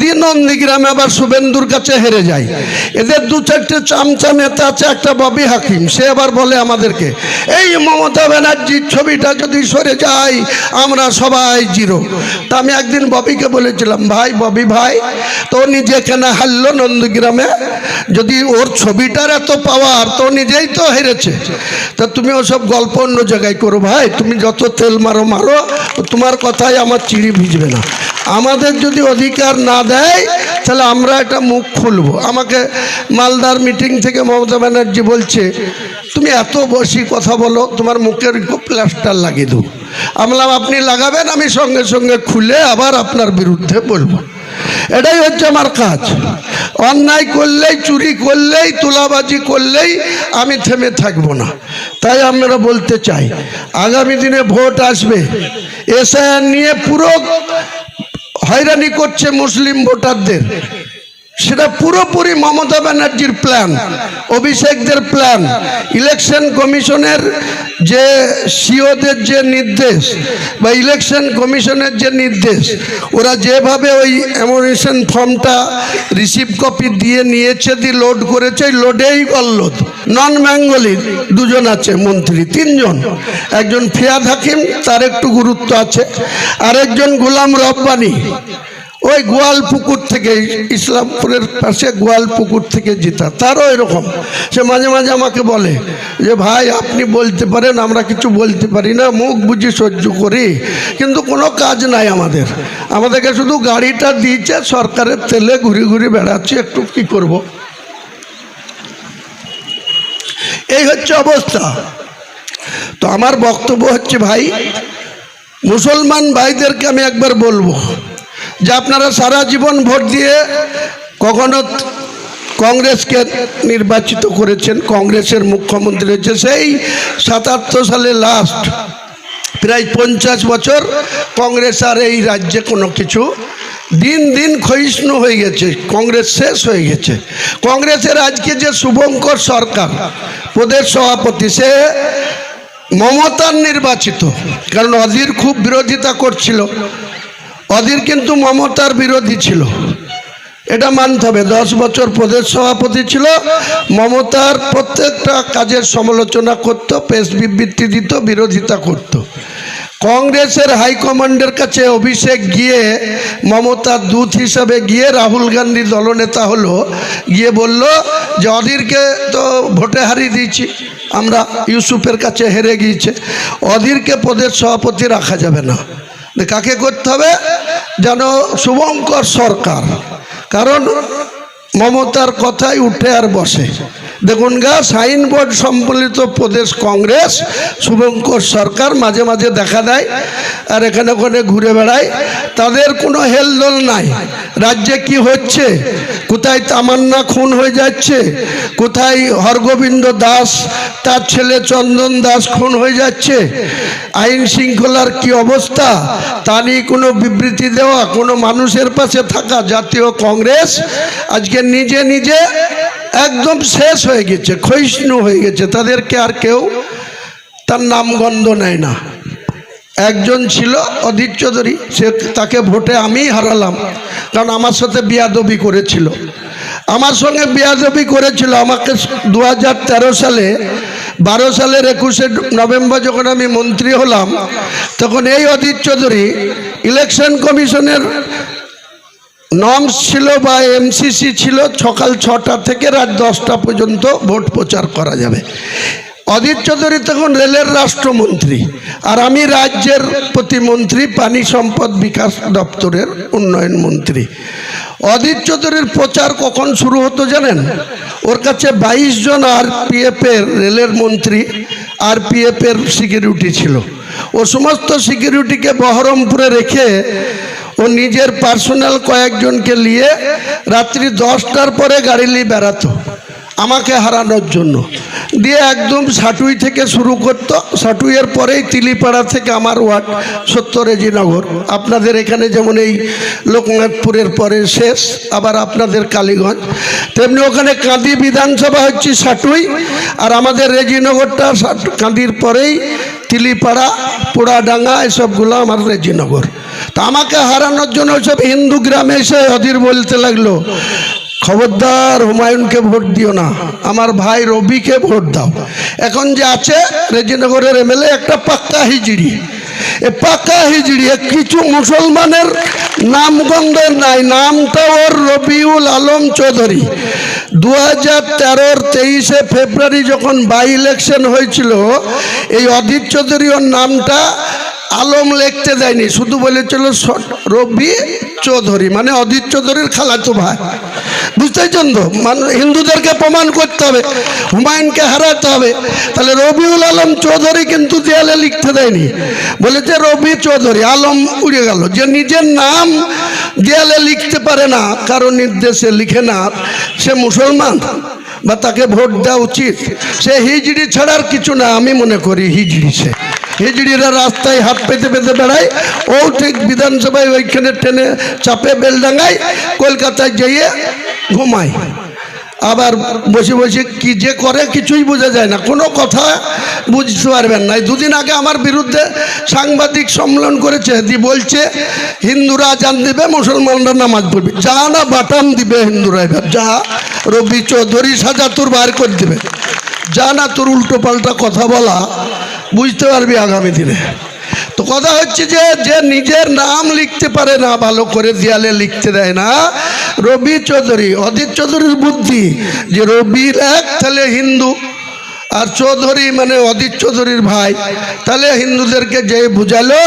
দিয়ে নন্দীগ্রামে আবার শুভেন্দুর কাছে হেরে যায়। এদের দু চারটে চামচা নেতা আছে, একটা ববি হাকিম, সে আবার বলে আমাদেরকে এই মমতা ব্যানার্জির ছবিটা যদি সরে যায় আমরা সবাই জিরো। তা আমি একদিন ববিকে বলেছিলাম, ভাই ববি ভাই, তো নিজে কেন হারলো নন্দীগ্রামে? যদি ওর ছবিটার এত পাওয়ার, তো নিজেই তো হেরেছে। তা তুমি ওসব গল্প অন্য জায়গায় করো ভাই, তুমি যত তেল মারো মারো, তোমার কথাই আমার চিড়ি ভিজবে না। আমাদের যদি অধিকার না দেয় তাহলে আমরা এটা মুখ খুলবো। আমাকে মালদার মিটিং থেকে মমতা ব্যানার্জি বলছে, তুমি এত বেশি কথা বলো, তোমার মুখের প্লাস্টার লাগিয়ে দেবো। আমি বললাম আপনি লাগাবেন, আমি সঙ্গে সঙ্গে খুলে আবার আপনার বিরুদ্ধে বলবো। এটাই হচ্ছে আমার কাজ। অন্যায় করলেই, চুরি করলেই, তোলাবাজি করলেই আমি থেমে থাকবো না। তাই আমরা বলতে চাই, আগামী দিনে ভোট আসবে, এসআইআর নিয়ে পুরো হয়রানি করছে মুসলিম ভোটারদের, সেটা পুরোপুরি মমতা ব্যানার্জির প্ল্যান, অভিষেকদের প্ল্যান। ইলেকশন কমিশনের যে সিওদের যে নির্দেশ বা ইলেকশন কমিশনের যে নির্দেশ, ওরা যেভাবে ওই অ্যামোনেশন ফর্মটা রিসিভ কপি দিয়ে নিয়েছে, দিয়ে লোড করেছে, লোডেই গল্লোদ। নন বেঙ্গলি দুজন আছে মন্ত্রী, তিনজন, একজন ফিয়াদ হাকিম, তার একটু গুরুত্ব আছে, আরেকজন গোলাম রব্বানি, ওই গোয়ালপুকুর থেকে, ইসলামপুরের পাশে গোয়ালপুকুর থেকে জিতা, তারও এরকম। সে মাঝে মাঝে আমাকে বলে যে ভাই আপনি বলতে পারেন, আমরা কিছু বলতে পারি না, মুখ বুঝি সহ্য করি, কিন্তু কোনো কাজ নাই আমাদের। আমাদেরকে শুধু গাড়িটা দিয়েছে, সরকারের তেলে ঘুরে ঘুরে বেড়াচ্ছি, একটু কি করব। এই হচ্ছে অবস্থা। তো আমার বক্তব্য হচ্ছে, ভাই মুসলমান ভাইদেরকে আমি একবার বলবো যে আপনারা সারা জীবন ভোট দিয়ে কখনো কংগ্রেসকে নির্বাচিত করেছেন, কংগ্রেসের মুখ্যমন্ত্রী হচ্ছে, সেই ৭৭ সালে লাস্ট প্রায় ৫০ বছর কংগ্রেস আর এই রাজ্যে কোনো কিছু, দিন দিন ক্ষয়িষ্ণু হয়ে গেছে, কংগ্রেস শেষ হয়ে গেছে। কংগ্রেসের আজকে যে শুভঙ্কর সরকার প্রদেশ সভাপতি, সে মমতার নির্বাচিত, কারণ অধীর খুব বিরোধিতা করছিল। অধীর কিন্তু মমতার বিরোধী ছিল, এটা মানতে হবে। 10 বছর প্রদেশ সভাপতি ছিল, মমতার প্রত্যেকটা কাজের সমালোচনা করত, প্রেস বিবৃতি দিত, বিরোধিতা করত। কংগ্রেসের হাইকমান্ডের কাছে অভিষেক গিয়ে, মমতার দূত হিসাবে গিয়ে, রাহুল গান্ধী দলনেতা হলো, গিয়ে বলল যে অধীরকে তো ভোটে হারিয়ে দিয়েছি আমরা, ইউসুফের কাছে হেরে গিয়েছে, অধীরকে প্রদেশ সভাপতি রাখা যাবে না। কাকে করতে হবে? যেন শুভঙ্কর সরকার, কারণ মমতার কথাই উঠে আর বসে। দেখুন গা, সাইনবোর্ড সম্বলিত প্রদেশ কংগ্রেস, শুভঙ্কর সরকার মাঝে মাঝে দেখা দেয় আর এখানে ওখানে ঘুরে বেড়ায়, তাদের কোনো হেলদোল নাই। রাজ্যে কি হচ্ছে, কোথায় তামান্না খুন হয়ে যাচ্ছে, কোথায় হরগোবিন্দ দাস তার ছেলে চন্দন দাস খুন হয়ে যাচ্ছে, আইন শৃঙ্খলার কি অবস্থা, তা নিয়ে কোনো বিবৃতি দেওয়া, কোনো মানুষের পাশে থাকা। জাতীয় কংগ্রেস আজকে নিজে নিজে একদম শেষ হয়ে গেছে, ক্ষয়িষ্ণু হয়ে গেছে, তাদেরকে আর কেউ তার নামগন্ধ নেয় না। একজন ছিল অধীর চৌধুরী, তাকে ভোটে আমি হারালাম, কারণ আমার সাথে বেয়াদবি করেছিল, আমার সঙ্গে বেয়াদবি করেছিল। আমাকে 2013 সালে 12 সালের 21শে নভেম্বর যখন আমি মন্ত্রী হলাম, তখন এই অধীর চৌধুরী ইলেকশন কমিশনের নর্মস ছিল বা এমসিসি ছিল, সকাল 6টা থেকে রাত 10টা পর্যন্ত ভোট প্রচার করা যাবে। অধীর চৌধুরী তখন রেলের রাষ্ট্রমন্ত্রী, আর আমি রাজ্যের প্রতিমন্ত্রী, পানি সম্পদ বিকাশ দপ্তরের উন্নয়ন মন্ত্রী। অধীর চৌধুরীর প্রচার কখন শুরু হতো জানেন? ওর কাছে 22 জন আরপিএফের, রেলের মন্ত্রী, আরপিএফের সিকিউরিটি ছিল। ও সমস্ত সিকিউরিটিকে বহরমপুরে রেখে ও নিজের পার্সোনাল কয়েকজনকে নিয়ে রাত্রি 10টার পরে গাড়ি নিয়ে বেড়াতো আমাকে হারানোর জন্য। দিয়ে একদম সাটুই থেকে শুরু করতো, সাটুইয়ের পরেই তিলিপাড়া থেকে আমার ওয়ার্ড 70 রেজিনগর, আপনাদের এখানে যেমন এই লোকনাথপুরের পরে শেষ, আবার আপনাদের কালীগঞ্জ, তেমনি ওখানে কাঁদি বিধানসভা হচ্ছে সাটুই, আর আমাদের রেজিনগরটা কাঁদির পরেই তিলিপাড়া, পোড়াডাঙ্গা, এসবগুলো আমার রেজিনগর। তা আমাকে হারানোর জন্য সব হিন্দু গ্রামে এসে অধীর বলতে লাগলো, খবরদার হুমায়ুনকে ভোট দিও না, আমার ভাই রবিকে ভোট দাও। এখন যে আছে রেজিনগরের এমএলএ একটা পাক্কা হিজড়ি, এ পাক্কা হিজড়ি, কিছু মুসলমানের নামগন্ধের নাই, নামটা ওর রবিউল আলম চৌধুরী। 2013-র 23শে ফেব্রুয়ারি যখন বাই ইলেকশন হয়েছিল, এই অধীর চৌধুরী ওর নামটা আলম লিখতে দেয়নি, শুধু বলেছিল রবি চৌধুরী, মানে অধীর চৌধুরীর খালাতো ভাই। বুঝতেছেন তো, হিন্দুদেরকে প্রমাণ করতে হবে, হুমায়ুনকে হারাতে হবে। তাহলে রবিউল আলম চৌধুরী কিন্তু দেয়ালে লিখতে দেয়নি, বলেছে রবি চৌধুরী, আলম উড়ে গেল। যে নিজের নাম দেয়ালে লিখতে পারে না, কারো নির্দেশে লিখে না, সে মুসলমান বা তাকে ভোট দেওয়া উচিত? সে হিজড়ি ছাড়ার কিছু না, আমি মনে করি হিজড়ি। সে হিজড়িরা রাস্তায় হাত পেতে পেতে বেড়ায়, ও ঠিক বিধানসভায় ওইখানে ট্রেনে চাপে বেলডাঙ্গায় কলকাতায় যেয়ে ঘুমায়, আবার বসে বসে কি যে করে কিছুই বোঝা যায় না, কোনো কথা বুঝতে পারবেন না। দুদিন আগে আমার বিরুদ্ধে সাংবাদিক সম্মেলন করেছে, দিয়ে বলছে হিন্দুরা আজান দিবে, মুসলমানরা নামাজ পড়বে। যা না বাটাম দিবে হিন্দুরা, এবার যা রবি চৌধুরী সাজা তোর বার করে দিবে, যা না তোর উল্টো পাল্টা কথা বলা বুঝতে পারবি আগামী দিনে। তো কথা হচ্ছে যে যে নিজের নাম লিখতে পারে না, ভালো করে দেয়ালে লিখতে দেয় না, রবি চৌধুরী। অধীর চৌধুরীর বুদ্ধি যে রবির এক তাহলে হিন্দু, আর চৌধুরী মানে অধীর চৌধুরীর ভাই, তাহলে হিন্দুদেরকে যে বুঝালো।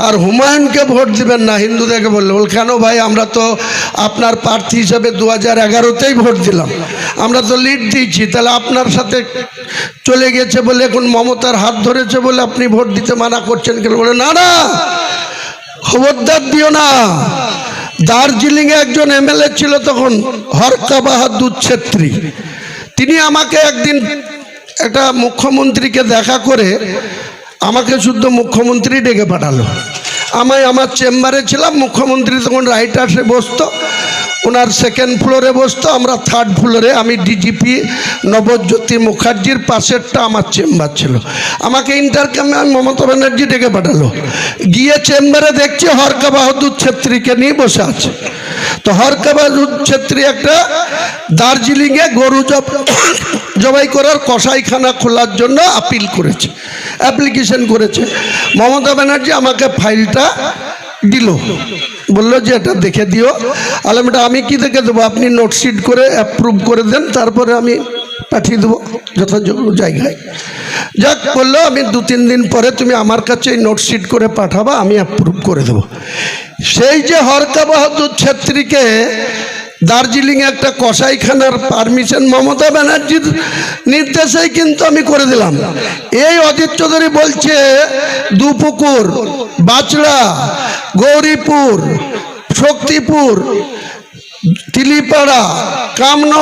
আর হুমায়ুনকে ভোট দিবেন না, হিন্দুদেরকে বললো, কেন ভাই, আমরা তো আপনার প্রার্থী হিসাবে 2011-তেই ভোট দিলাম, আমরা তো লিড দিয়েছি, তাহলে আপনার সাথে চলে গেছে বলে এখন মমতার হাত ধরেছে বলে আপনি ভোট দিতে মানা করছেন কেন? বলে না না, খবরদার দিও না। দার্জিলিংয়ে একজন এমএলএ ছিল তখন, হরকা বাহাদুর ছেত্রী, তিনি আমাকে একদিন একটা মুখ্যমন্ত্রীকে দেখা করে আমাকে শুদ্ধ মুখ্যমন্ত্রী ডেকে পাঠালো। আমার চেম্বারে ছিলাম, মুখ্যমন্ত্রী তখন রাইট আসে বসতো, ওনার সেকেন্ড ফ্লোরে বসতো, আমরা থার্ড ফ্লোরে। আমি ডিজিপি নবজ্যোতি মুখার্জির পাশেরটা আমার চেম্বার ছিল। আমাকে ইন্টারকামে মমতা ব্যানার্জি ডেকে পাঠালো, গিয়ে চেম্বারে দেখছি হরকা বাহাদুর ছেত্রীকে নিয়ে বসে আছে। তো হরকা বাহাদুর ছেত্রী একটা দার্জিলিংয়ে গরু জবাই করার কসাইখানা খোলার জন্য আপিল করেছে, অ্যাপ্লিকেশন করেছে। মমতা ব্যানার্জি আমাকে ফাইলটা দিল, বললো যে এটা দেখে দিও। আলমটা আমি কি দেখে দেবো, আপনি নোটশিট করে অ্যাপ্রুভ করে দেন, তারপরে আমি পাঠিয়ে দেবো যথাযোগ্য জায়গায়। যাক বললো, আমি 2-3 দিন পরে তুমি আমার কাছে এই নোটশিট করে পাঠাবা, আমি অ্যাপ্রুভ করে দেবো। সেই যে হরকা বাহাদুর ছেত্রীকে দার্জিলিংয়ে একটা কসাইখানার পারমিশন মমতা ব্যানার্জির নির্দেশেই কিন্তু আমি করে দিলাম। এই অধীর চৌধুরী বলছে দুপুকুর, বাচড়া, গৌরীপুর, শক্তিপুর, তিলিপাড়া, কামনগর